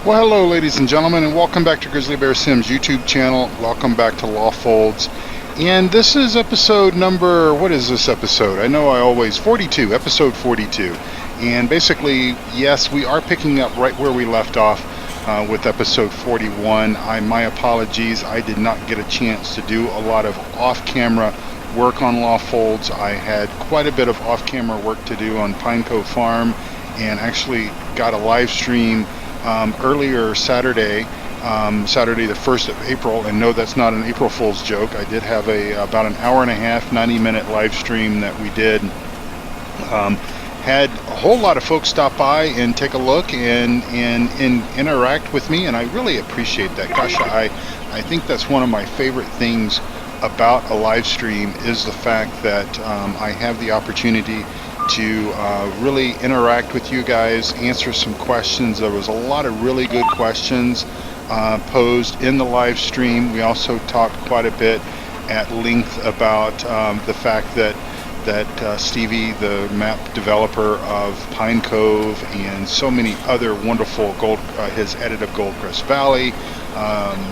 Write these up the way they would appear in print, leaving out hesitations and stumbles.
Well, hello ladies and gentlemen, and welcome back to Grizzly Bear Sims YouTube channel. Welcome back to Lawfolds. And this is episode number, what is this episode? I know I always, 42, episode 42. And basically, yes, we are picking up right where we left off with episode 41. My apologies, I did not get a chance to do a lot of off-camera work on Lawfolds. I had quite a bit of off-camera work to do on Pine Cove Farm, and actually got a live stream earlier Saturday, Saturday the 1st of April, and no, that's not an April Fool's joke. I did have about an hour and a half, 90-minute live stream that we did. Had a whole lot of folks stop by and take a look and interact with me, and I really appreciate that. Gosh, I think that's one of my favorite things about a live stream is the fact that I have the opportunity to really interact with you guys, answer some questions. There was a lot of really good questions posed in the live stream. We also talked quite a bit at length about the fact that Stevie, the map developer of Pine Cove and so many other wonderful his edit of Goldcrest Valley,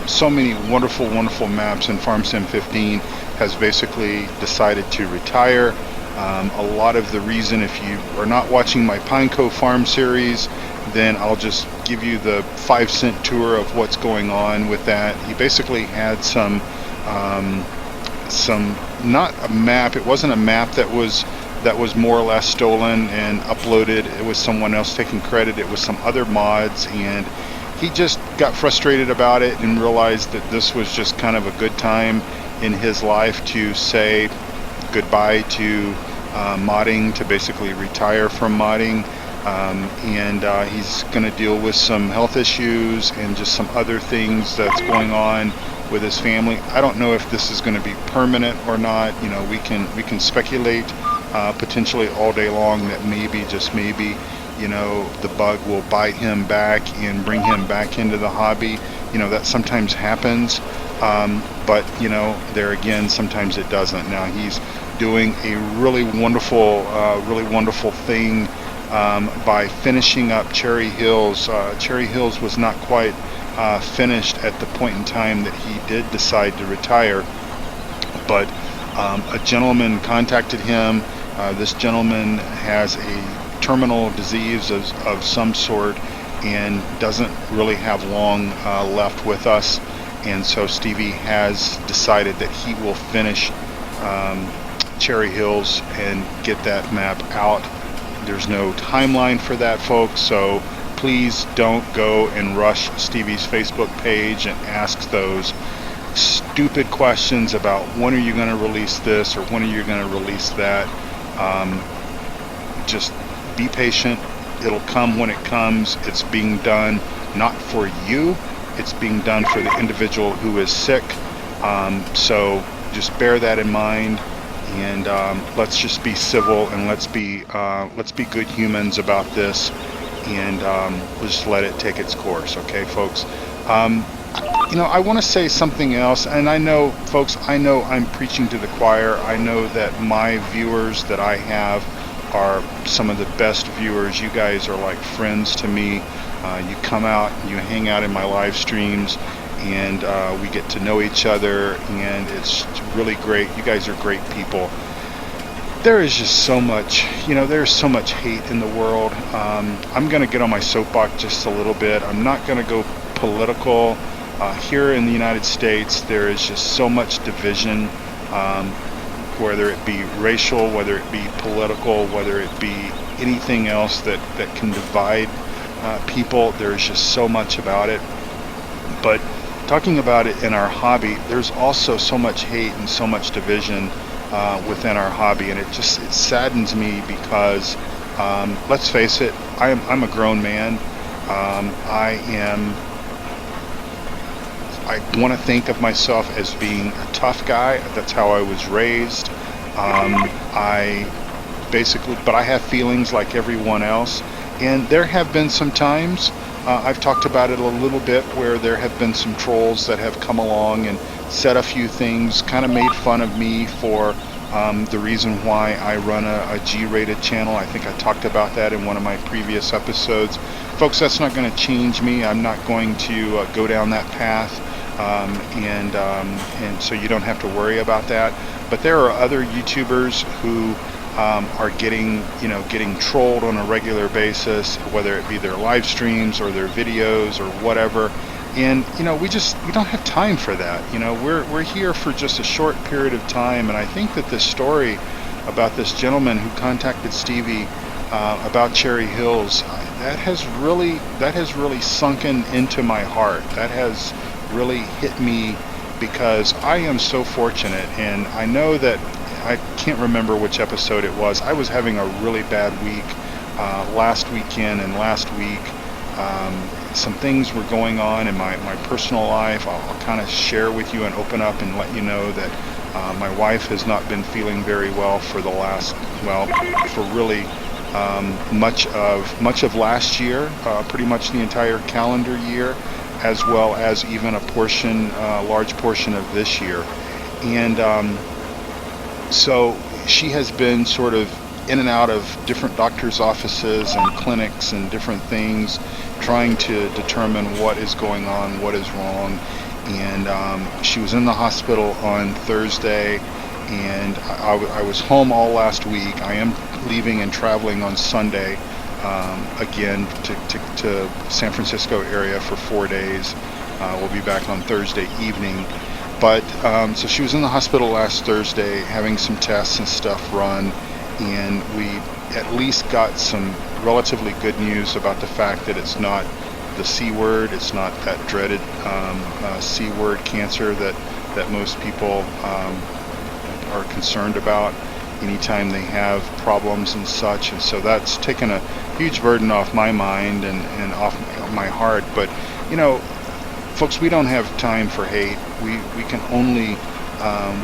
so many wonderful maps in Farm Sim 15, has basically decided to retire. A lot of the reason, if you are not watching my Pine Cove Farm series, then I'll just give you the 5-cent tour of what's going on with that. He basically had some not a map, it wasn't a map that was more or less stolen and uploaded. It was someone else taking credit. It was some other mods, and he just got frustrated about it and realized that this was just kind of a good time in his life to say goodbye to modding, to basically retire from modding, and he's going to deal with some health issues and just some other things that's going on with his family. I don't know if this is going to be permanent or not. You know, we can speculate potentially all day long that maybe, just maybe, you know, the bug will bite him back and bring him back into the hobby. You know, that sometimes happens, but you know, there again, sometimes it doesn't. Now he's doing a really wonderful thing by finishing up Cherry Hills. Cherry Hills was not quite finished at the point in time that he did decide to retire, but a gentleman contacted him. This gentleman has a terminal disease of some sort and doesn't really have long left with us, and so Stevie has decided that he will finish Cherry Hills and get that map out. There's no timeline for that, folks, so please don't go and rush Stevie's Facebook page and ask those stupid questions about when are you going to release this or when are you going to release that. Just be patient. It'll come when it comes. It's being done not for you, it's being done for the individual who is sick. So just bear that in mind, and let's just be civil, and let's be good humans about this, and we'll just let it take its course. Okay, folks? You know, I want to say something else, and I know, folks, I know I'm preaching to the choir. I know that my viewers that I have are some of the best viewers. You guys are like friends to me. You come out, you hang out in my live streams, and we get to know each other, and it's really great. You guys are great people. There is just so much, you know, there's so much hate in the world. I'm going to get on my soapbox just a little bit. I'm not going to go political. Here in the United States, there is just so much division, whether it be racial, whether it be political, whether it be anything else that can divide people. There's just so much about it. But talking about it in our hobby, there's also so much hate and so much division within our hobby, and it saddens me because let's face it, I'm a grown man. I want to think of myself as being a tough guy. That's how I was raised. But I have feelings like everyone else, and there have been some times, I've talked about it a little bit, where there have been some trolls that have come along and said a few things, kind of made fun of me for the reason why I run a G-rated channel. I think I talked about that in one of my previous episodes. Folks, that's not going to change me. I'm not going to go down that path, and so you don't have to worry about that. But there are other YouTubers who are getting trolled on a regular basis, whether it be their live streams or their videos or whatever. And we don't have time for that. We're here for just a short period of time, and I think that this story about this gentleman who contacted Stevie about Cherry Hills, that has really sunken into my heart. That has really hit me, because I am so fortunate, and I know that I can't remember which episode it was. I was having a really bad week last weekend and last week. Some things were going on in my personal life. I'll kind of share with you and open up and let you know that my wife has not been feeling very well for the last, for really much of last year, pretty much the entire calendar year, as well as even a large portion of this year. And so she has been sort of in and out of different doctors' offices and clinics and different things, trying to determine what is going on, what is wrong. And she was in the hospital on Thursday, and I was home all last week. I am leaving and traveling on Sunday again to San Francisco area for 4 days. We'll be back on Thursday evening. But so she was in the hospital last Thursday having some tests and stuff run, and we at least got some relatively good news about the fact that it's not the C word, it's not that dreaded C word cancer that most people are concerned about anytime they have problems and such. And so that's taken a huge burden off my mind and off my heart. But folks, we don't have time for hate. We can only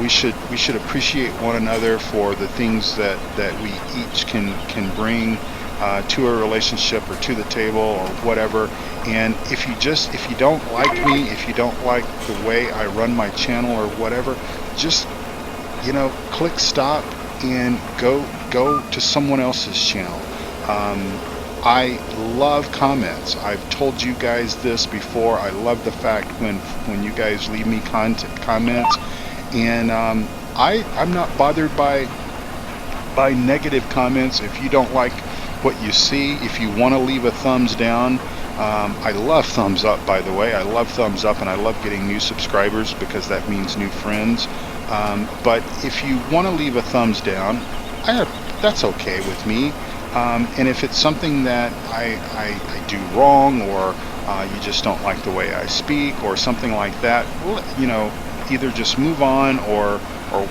we should appreciate one another for the things that we each can bring to a relationship or to the table or whatever. And if you don't like me, if you don't like the way I run my channel or whatever, just click stop and go to someone else's channel. I love comments. I've told you guys this before. I love the fact when you guys leave me comments, and I'm not bothered by negative comments. If you don't like what you see, if you want to leave a thumbs down, I love thumbs up, by the way. I love thumbs up, and I love getting new subscribers because that means new friends. But if you want to leave a thumbs down, that's okay with me. And if it's something that I do wrong, or you just don't like the way I speak or something like that, either just move on or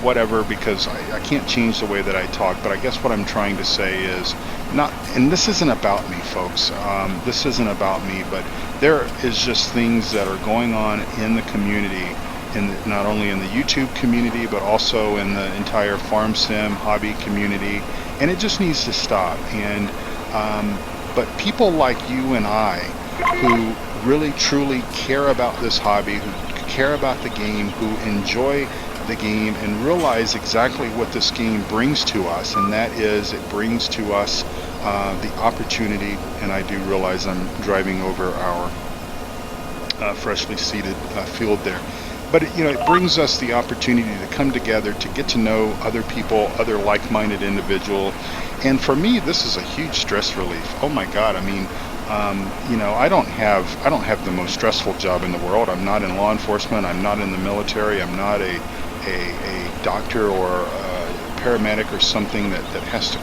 whatever, because I can't change the way that I talk. But I guess what I'm trying to say is and this isn't about me, folks. This isn't about me, but there is just things that are going on in the community, not only in the YouTube community, but also in the entire farm sim hobby community, and it just needs to stop. And but people like you and I, who really truly care about this hobby, who care about the game, who enjoy the game and realize exactly what this game brings to us, and that is, it brings to us the opportunity, and I do realize I'm driving over our freshly seeded field there. But it brings us the opportunity to come together, to get to know other people, other like-minded individuals. And for me, this is a huge stress relief. Oh my God! I mean, I don't have the most stressful job in the world. I'm not in law enforcement. I'm not in the military. I'm not a doctor or a paramedic or something that has to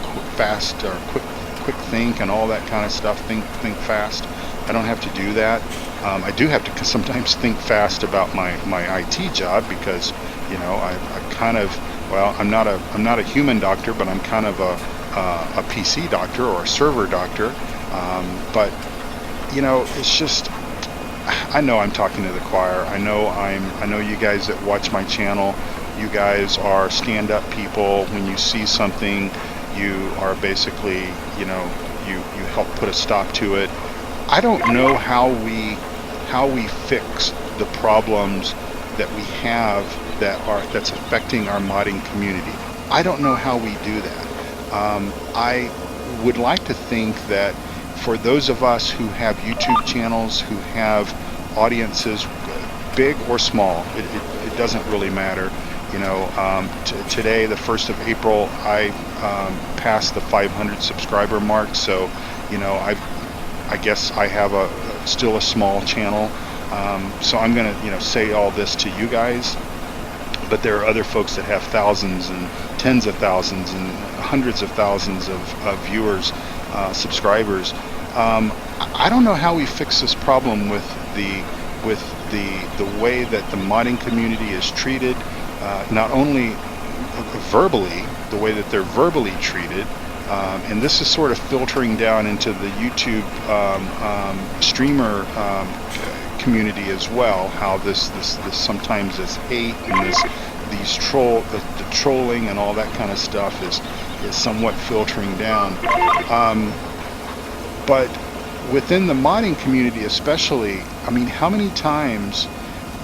quick think and all that kind of stuff. Think fast. I don't have to do that. I do have to sometimes think fast about my IT job, because I kind of, I'm not a human doctor, but I'm kind of a PC doctor or a server doctor. But it's just, I know I'm talking to the choir. I know you guys that watch my channel, you guys are stand-up people. When you see something, you are basically, you help put a stop to it. I don't know how we fix the problems that we have that's affecting our modding community. I don't know how we do that. I would like to think that for those of us who have YouTube channels, who have audiences, big or small, it doesn't really matter. You know, today, the 1st of April, I passed the 500 subscriber mark. So, you know, I guess I have still a small channel. So I'm gonna, you know, say all this to you guys. But there are other folks that have thousands and tens of thousands and hundreds of thousands of viewers, subscribers. I don't know how we fix this problem with the way that the modding community is treated, not only verbally, the way that they're verbally treated, and this is sort of filtering down into the YouTube streamer community as well. How this sometimes is hate and the trolling and all that kind of stuff is somewhat filtering down. But within the modding community especially, I mean, how many times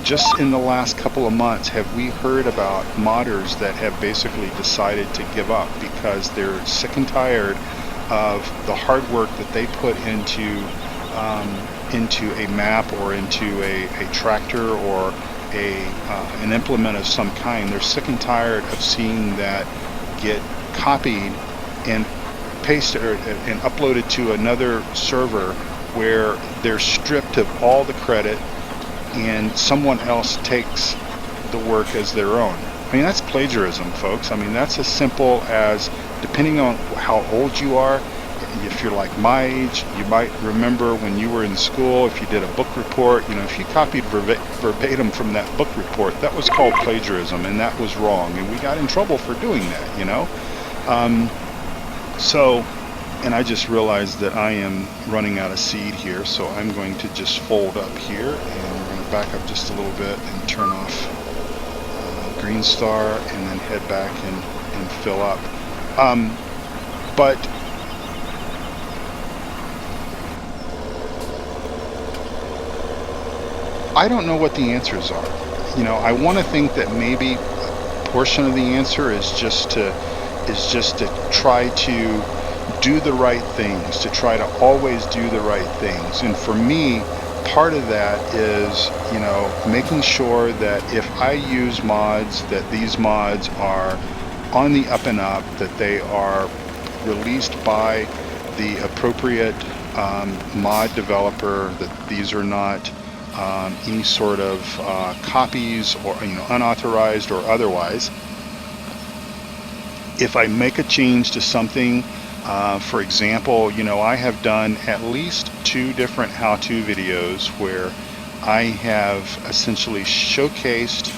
just in the last couple of months have we heard about modders that have basically decided to give up because they're sick and tired of the hard work that they put into a map or into a tractor or an implement of some kind. They're sick and tired of seeing that get copied and pasted and uploaded to another server where they're stripped of all the credit and someone else takes the work as their own. I mean, that's plagiarism, folks. I mean, that's as simple as, depending on how old you are, if you're like my age, you might remember when you were in school, if you did a book report, you know, if you copied verbatim from that book report, that was called plagiarism, and that was wrong, and we got in trouble for doing that, you know. And I just realized that I am running out of seed here, so I'm going to just fold up here, and we're going to back up just a little bit and turn off Green Star, and then head back and fill up. But I don't know what the answers are. You know, I want to think that maybe a portion of the answer is just to try to do the right things, to try to always do the right things. And for me, part of that is, you know, making sure that if I use mods, that these mods are on the up and up, that they are released by the appropriate mod developer, that these are not any sort of copies or, you know, unauthorized or otherwise. If I make a change to something, for example, you know, I have done at least 2 different how-to videos where I have essentially showcased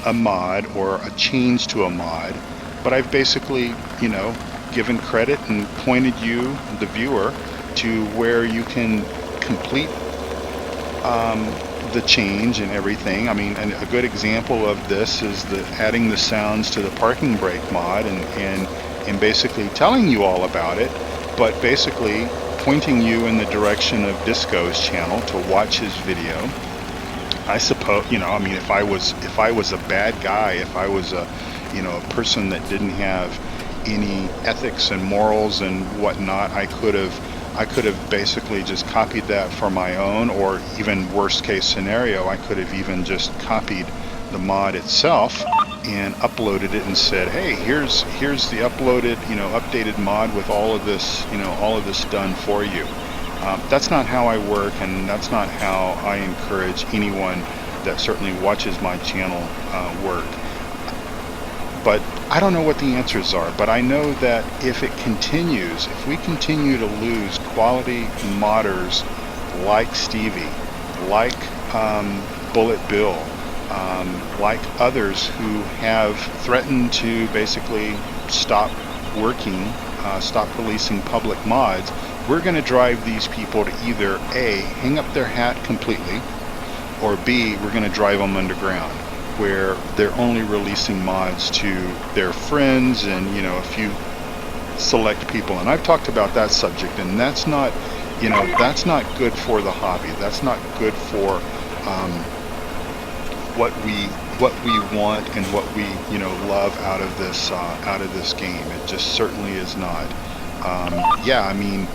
a mod or a change to a mod, but I've basically, you know, given credit and pointed you, the viewer, to where you can complete the change and everything. I mean, and a good example of this is adding the sounds to the parking brake mod and basically telling you all about it, but basically pointing you in the direction of Disco's channel to watch his video. I suppose, you know, I mean, if I was a bad guy, if I was a person that didn't have any ethics and morals and whatnot, I could have basically just copied that for my own, or even worst case scenario, I could have even just copied the mod itself and uploaded it and said, hey, here's the uploaded, you know, updated mod with all of this, you know, all of this done for you. That's not how I work, and that's not how I encourage anyone that certainly watches my channel work. But I don't know what the answers are, but I know that if it continues, if we continue to lose quality modders like Stevie, like Bullet Bill, like others who have threatened to basically stop working, stop releasing public mods, we're going to drive these people to either A, hang up their hat completely, or B, we're going to drive them underground, where they're only releasing mods to their friends and, you know, a few select people. And I've talked about that subject, and that's not, you know, that's not good for the hobby. That's not good for what we, what we want and what we, you know, love out of this game. It just certainly is not. Yeah, I mean,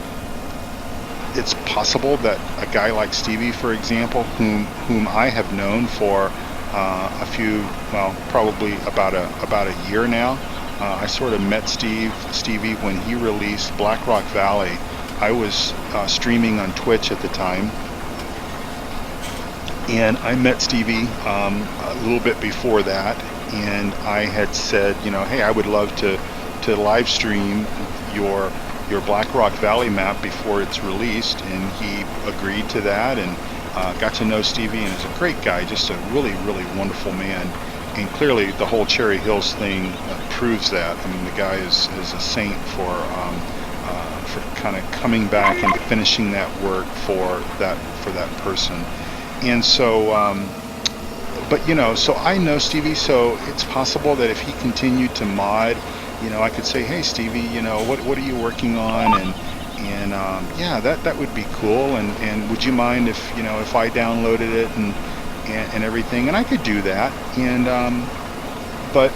it's possible that a guy like Stevie, for example, whom I have known for a few, well, probably about a year now. I sort of met Stevie when he released Black Rock Valley. I was streaming on Twitch at the time, and I met Stevie a little bit before that, and I had said, you know, hey, I would love to live stream your Black Rock Valley map before it's released, and he agreed to that, and got to know Stevie, and is a great guy, just a really, really wonderful man. And clearly the whole Cherry Hills thing proves that. I mean, the guy is a saint for kind of coming back and finishing that work for that person. And so but you know, so I know Stevie, so it's possible that if he continued to mod, you know, I could say, hey Stevie, you know, what are you working on, and yeah, that would be cool, and would you mind if, you know, if I downloaded it and everything, and I could do that, and but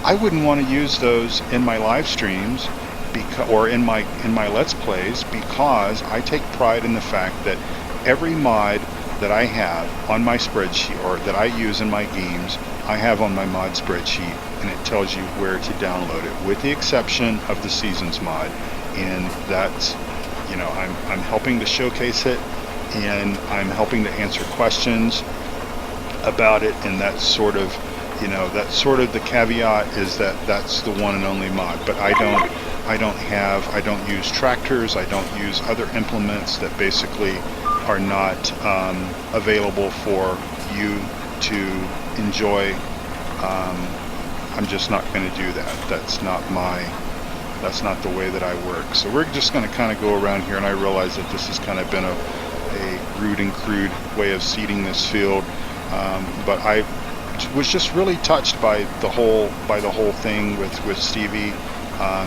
I wouldn't want to use those in my live streams or in my Let's Plays, because I take pride in the fact that every mod that I have on my spreadsheet, or that I use in my games, I have on my mod spreadsheet, and it tells you where to download it, with the exception of the Seasons mod. And that's, you know, I'm helping to showcase it, and I'm helping to answer questions about it, and that's sort of, you know, that's sort of the caveat, is that that's the one and only mod. But I don't use tractors, I don't use other implements that basically are not available for you to enjoy. I'm just not going to do that. That's not the way that I work. So we're just going to kind of go around here, and I realize that this has kind of been a rude and crude way of seeding this field, but I was just really touched by the whole thing with Stevie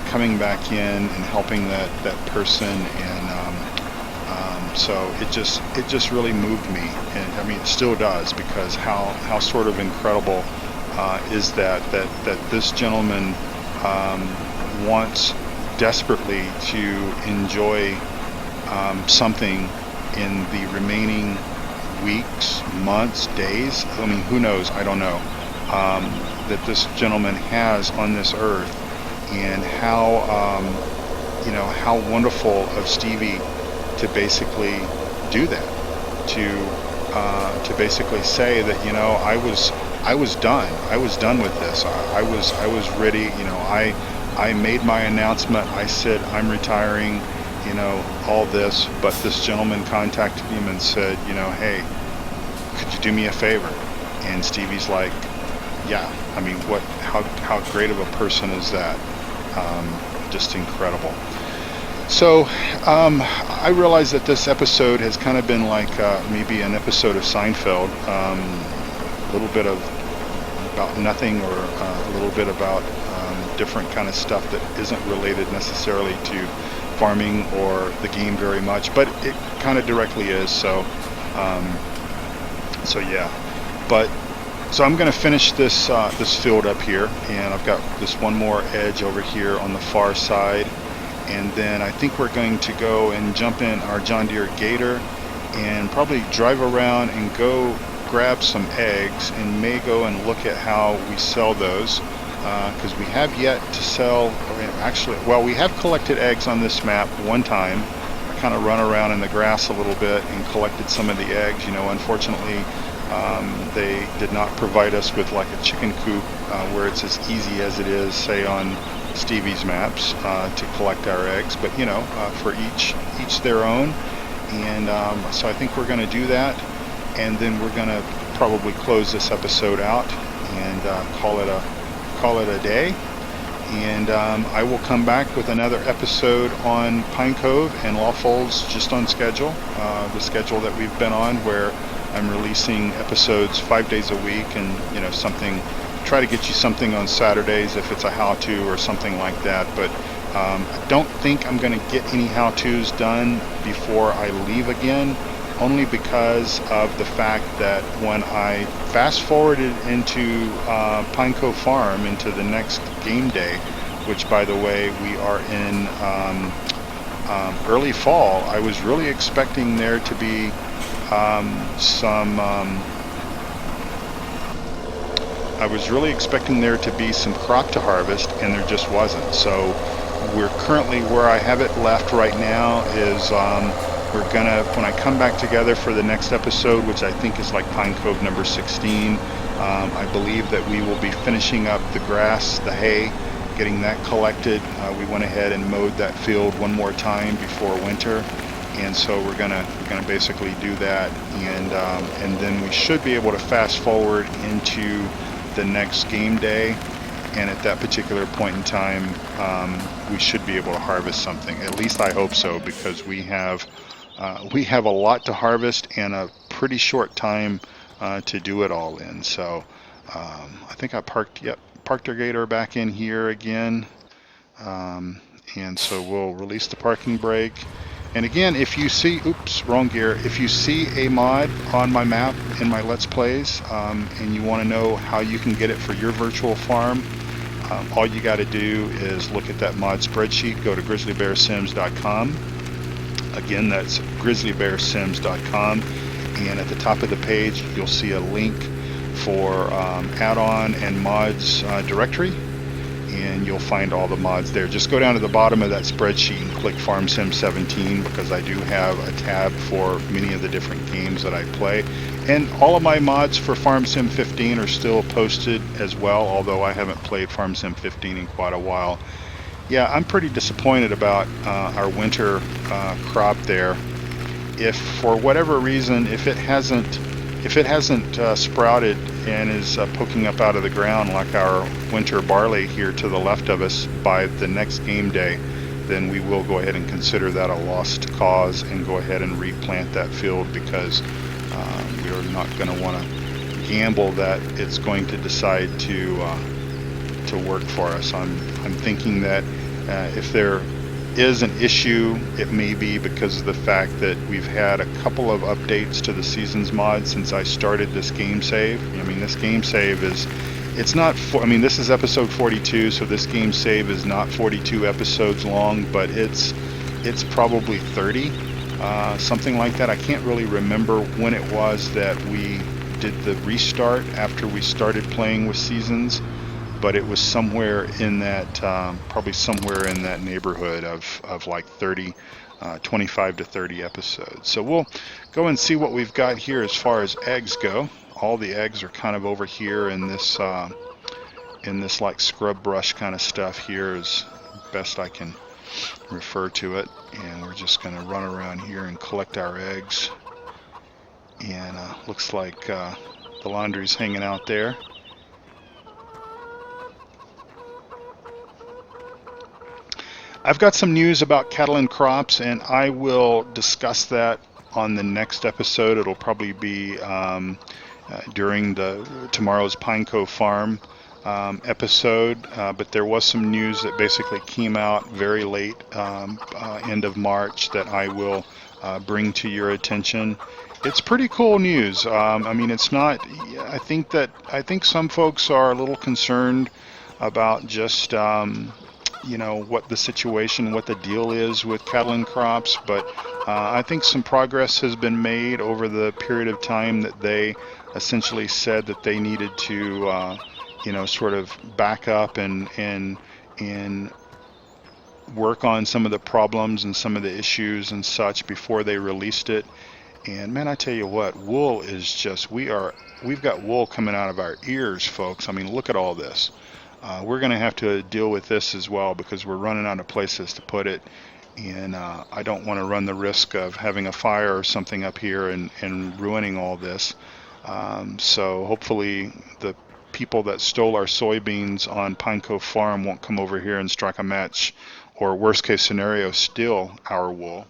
coming back in and helping that person, and so it just really moved me, and I mean, it still does, because how sort of incredible is that this gentleman wants desperately to enjoy something in the remaining weeks, months, days, I mean, who knows, I don't know, that this gentleman has on this earth, and how you know, how wonderful of Stevie to basically do that, to basically say that, you know, I was done with this. I was ready, you know, I made my announcement, I said I'm retiring, you know, all this, but this gentleman contacted him and said, you know, hey, could you do me a favor? And Stevie's like, yeah, I mean, how great of a person is that? Just incredible. So I realize that this episode has kind of been like maybe an episode of Seinfeld, a little bit about nothing, or a little bit about different kind of stuff that isn't related necessarily to farming or the game very much, but it kind of directly is. So so yeah, but so I'm going to finish this field up here, and I've got this one more edge over here on the far side, and then I think we're going to go and jump in our John Deere Gator and probably drive around and go grab some eggs, and may go and look at how we sell those, because we have yet to sell, actually, well, we have collected eggs on this map one time. I kind of run around in the grass a little bit and collected some of the eggs. You know, unfortunately, they did not provide us with like a chicken coop where it's as easy as it is, say, on Stevie's maps to collect our eggs, but you know, for each their own. And so I think we're going to do that, and then we're going to probably close this episode out and call it a day. And I will come back with another episode on Pine Cove and Lawfolds, just on schedule, the schedule that we've been on, where I'm releasing episodes 5 days a week, and you know, try to get you something on Saturdays if it's a how-to or something like that. But I don't think I'm going to get any how-tos done before I leave again. only because of the fact that when I fast forwarded into Pine Cove Farm, into the next game day, which by the way we are in early fall, I was really expecting there to be some crop to harvest, and there just wasn't. So we're currently, where I have it left right now is we're gonna, when I come back together for the next episode, which I think is like Pine Cove number 16, I believe that we will be finishing up the grass, the hay, getting that collected. We went ahead and mowed that field one more time before winter, and so we're gonna basically do that, and then we should be able to fast forward into the next game day, and at that particular point in time we should be able to harvest something. At least I hope so, because we have a lot to harvest and a pretty short time to do it all in. So I think I parked our gator back in here again, and so we'll release the parking brake. And again, if you see, oops, wrong gear, if you see a mod on my map in my Let's Plays, and you want to know how you can get it for your virtual farm, all you got to do is look at that mod spreadsheet, go to grizzlybearsims.com. Again, that's grizzlybearsims.com, and at the top of the page you'll see a link for add-on and mods directory, and you'll find all the mods there. Just go down to the bottom of that spreadsheet and click Farm Sim 17, because I do have a tab for many of the different games that I play. And all of my mods for Farm Sim 15 are still posted as well, although I haven't played Farm Sim 15 in quite a while. Yeah, I'm pretty disappointed about our winter crop there. If for whatever reason, if it hasn't sprouted and is poking up out of the ground like our winter barley here to the left of us by the next game day, then we will go ahead and consider that a lost cause and go ahead and replant that field, because we are not going to want to gamble that it's going to decide to work for us. I'm thinking that if there is an issue, it may be because of the fact that we've had a couple of updates to the Seasons mod since I started this game save. I mean, this game save is, it's not, I mean, this is episode 42, so this game save is not 42 episodes long, but it's probably 30, something like that. I can't really remember when it was that we did the restart after we started playing with Seasons, but it was somewhere in that, probably somewhere in that neighborhood of like 30, 25 to 30 episodes. So we'll go and see what we've got here as far as eggs go. All the eggs are kind of over here in this like scrub brush kind of stuff here, as best I can refer to it. And we're just going to run around here and collect our eggs. And looks like the laundry's hanging out there. I've got some news about cattle and crops, and I will discuss that on the next episode. It'll probably be during tomorrow's Pine Cove Farm episode, but there was some news that basically came out very late, end of March, that I will bring to your attention. It's pretty cool news. I mean, it's not, I think some folks are a little concerned about just you know, what the situation, what the deal is with cattle and crops, but I think some progress has been made over the period of time that they essentially said that they needed to you know, sort of back up and work on some of the problems and some of the issues and such before they released it. And man, I tell you what, wool is just, we've got wool coming out of our ears, folks. I mean, look at all this. We're going to have to deal with this as well, because we're running out of places to put it, and I don't want to run the risk of having a fire or something up here and ruining all this. So hopefully the people that stole our soybeans on Pine Cove Farm won't come over here and strike a match, or worst case scenario, steal our wool.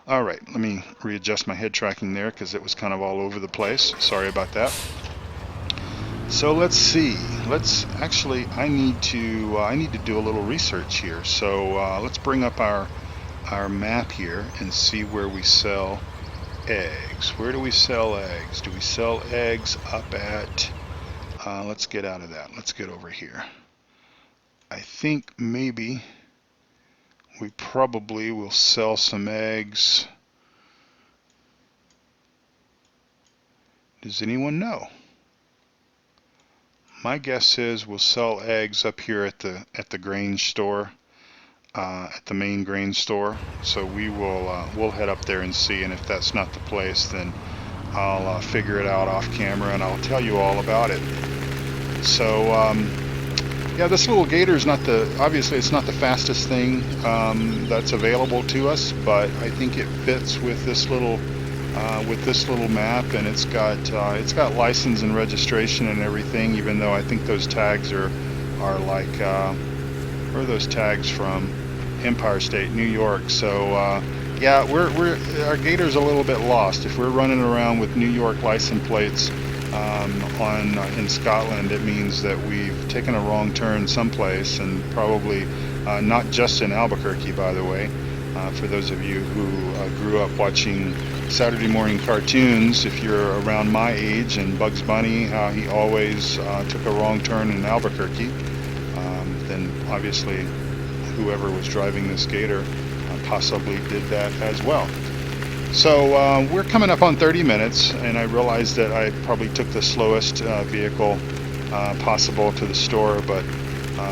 Alright, let me readjust my head tracking there because it was kind of all over the place. Sorry about that. So let's see. I need to do a little research here. So let's bring up our our map here and see where we sell eggs. Where do we sell eggs? Do we sell eggs up at, let's get out of that. Let's get over here. I think maybe we probably will sell some eggs. Does anyone know? My guess is we'll sell eggs up here at the grain store, at the main grain store. So we'll head up there and see. And if that's not the place, then I'll figure it out off camera and I'll tell you all about it. So yeah, this little gator is obviously it's not the fastest thing that's available to us, but I think it fits with this little map, and it's got license and registration and everything. Even though I think those tags are like where are those tags from? Empire State, New York. So yeah, our gator's a little bit lost. If we're running around with New York license plates in Scotland, it means that we've taken a wrong turn someplace, and probably not just in Albuquerque, by the way. For those of you who grew up watching Saturday morning cartoons, if you're around my age, and Bugs Bunny, how he always took a wrong turn in Albuquerque, then obviously whoever was driving this gator possibly did that as well. So we're coming up on 30 minutes, and I realized that I probably took the slowest vehicle possible to the store, but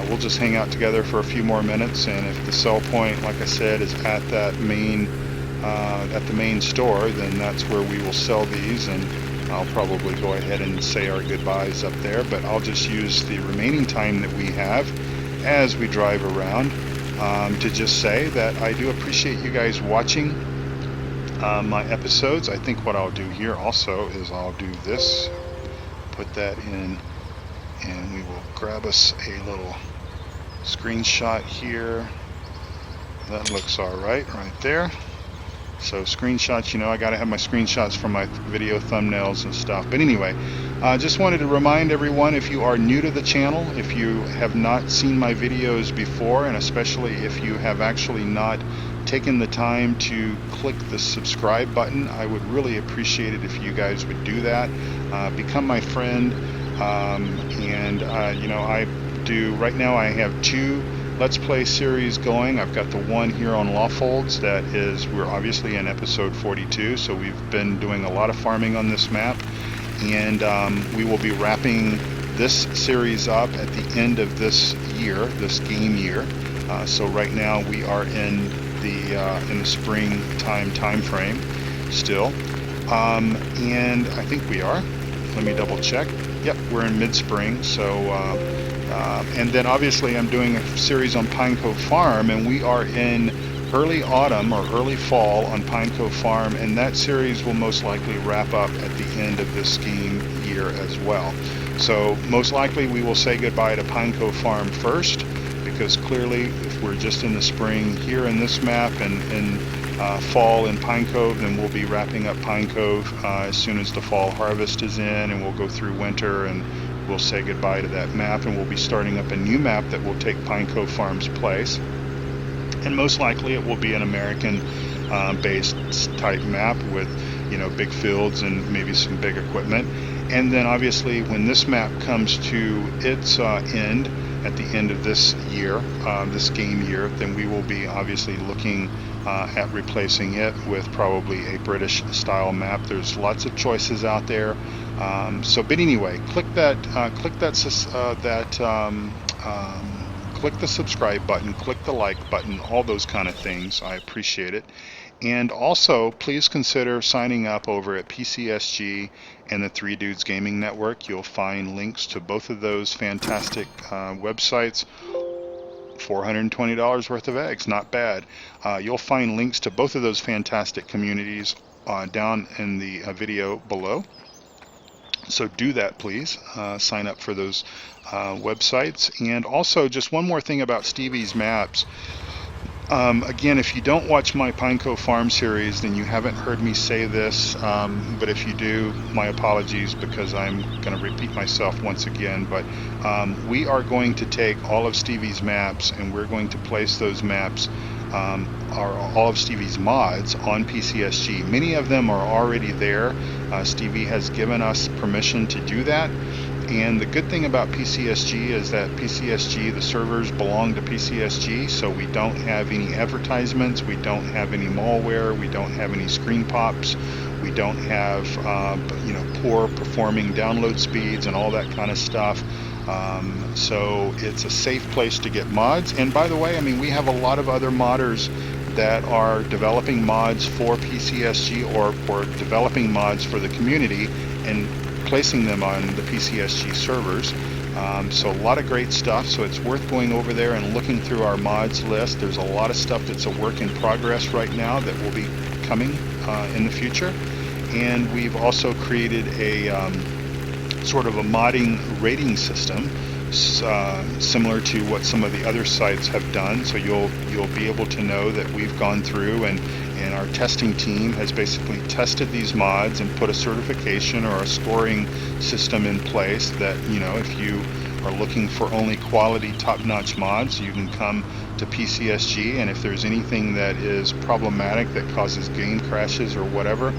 we'll just hang out together for a few more minutes, and if the sell point, like I said, is at the main store, then that's where we will sell these, and I'll probably go ahead and say our goodbyes up there. But I'll just use the remaining time that we have as we drive around to just say that I do appreciate you guys watching my episodes. I think what I'll do here also is I'll do this, put that in, and we will grab us a little screenshot here. That looks alright right there. So screenshots, you know, I gotta have my screenshots from my video thumbnails and stuff. But anyway, just wanted to remind everyone, if you are new to the channel, if you have not seen my videos before, and especially if you have actually not taken the time to click the subscribe button, I would really appreciate it if you guys would do that. Become my friend. You know, right now I have 2 Let's Play series going. I've got the one here on Lawfolds we're obviously in episode 42, so we've been doing a lot of farming on this map, and we will be wrapping this series up at the end of this year, this game year. So right now we are in the springtime time frame still, and I think we are. Let me double check. Yep, we're in mid-spring. So and then obviously I'm doing a series on Pine Cove Farm, and we are in early autumn or early fall on Pine Cove Farm, and that series will most likely wrap up at the end of this skiing year as well. So most likely we will say goodbye to Pine Cove Farm first, because clearly if we're just in the spring here in this map and fall in Pine Cove, then we'll be wrapping up Pine Cove as soon as the fall harvest is in, and we'll go through winter and we'll say goodbye to that map, and we'll be starting up a new map that will take Pine Cove Farm's place. And most likely it will be an American based type map with, you know, big fields and maybe some big equipment. And then obviously when this map comes to its end at the end of this year, this game year, then we will be obviously looking at replacing it with probably a British style map. There's lots of choices out there. But anyway, click the subscribe button, click the like button, all those kind of things. I appreciate it. And also, please consider signing up over at PCSG and the 3 Dudes Gaming Network. You'll find links to both of those fantastic websites. $420 worth of eggs, not bad. You'll find links to both of those fantastic communities down in the video below. So do that, please. Sign up for those websites. And also, just one more thing about Stevie's maps. Again, if you don't watch my Pine Cove Farm series, then you haven't heard me say this, but if you do, my apologies, because I'm going to repeat myself once again. But we are going to take all of Stevie's maps, and we're going to place those maps are all of Stevie's mods on PCSG. Many of them are already there. Stevie has given us permission to do that. And the good thing about PCSG is that PCSG, the servers belong to PCSG, so we don't have any advertisements, we don't have any malware, we don't have any screen pops, we don't have poor performing download speeds and all that kind of stuff. So it's a safe place to get mods. And by the way, I mean, we have a lot of other modders that are developing mods for PCSG or for developing mods for the community and placing them on the PCSG servers. So a lot of great stuff, so it's worth going over there and looking through our mods list. There's a lot of stuff that's a work in progress right now that will be coming in the future. And we've also created a sort of a modding rating system similar to what some of the other sites have done. So you'll be able to know that we've gone through and our testing team has basically tested these mods and put a certification or a scoring system in place that, you know, if you are looking for only quality top-notch mods, you can come to PCSG, and if there's anything that is problematic that causes game crashes or whatever,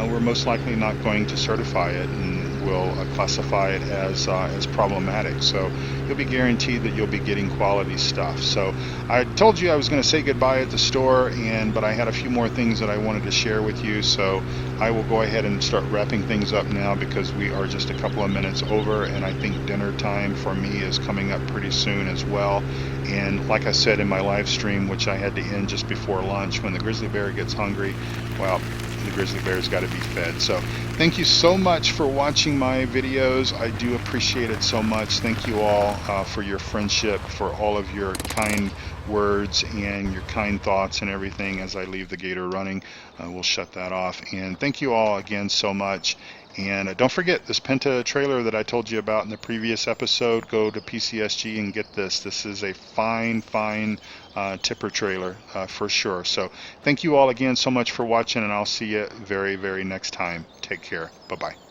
we're most likely not going to certify it and will classify it as problematic. So you'll be guaranteed that you'll be getting quality stuff. So I told you I was going to say goodbye at the store, but I had a few more things that I wanted to share with you, so I will go ahead and start wrapping things up now because we are just a couple of minutes over, and I think dinner time for me is coming up pretty soon as well. And like I said in my live stream, which I had to end just before lunch, when the grizzly bear gets hungry, well, the grizzly bear's got to be fed. So thank you so much for watching my videos. I do appreciate it so much. Thank you all for your friendship, for all of your kind words and your kind thoughts and everything as I leave the gator running. We'll shut that off. And thank you all again so much. And don't forget this Penta trailer that I told you about in the previous episode. Go to PCSG and get this. This is a fine tipper trailer for sure. So thank you all again so much for watching, and I'll see you very next time. Take care. Bye-bye.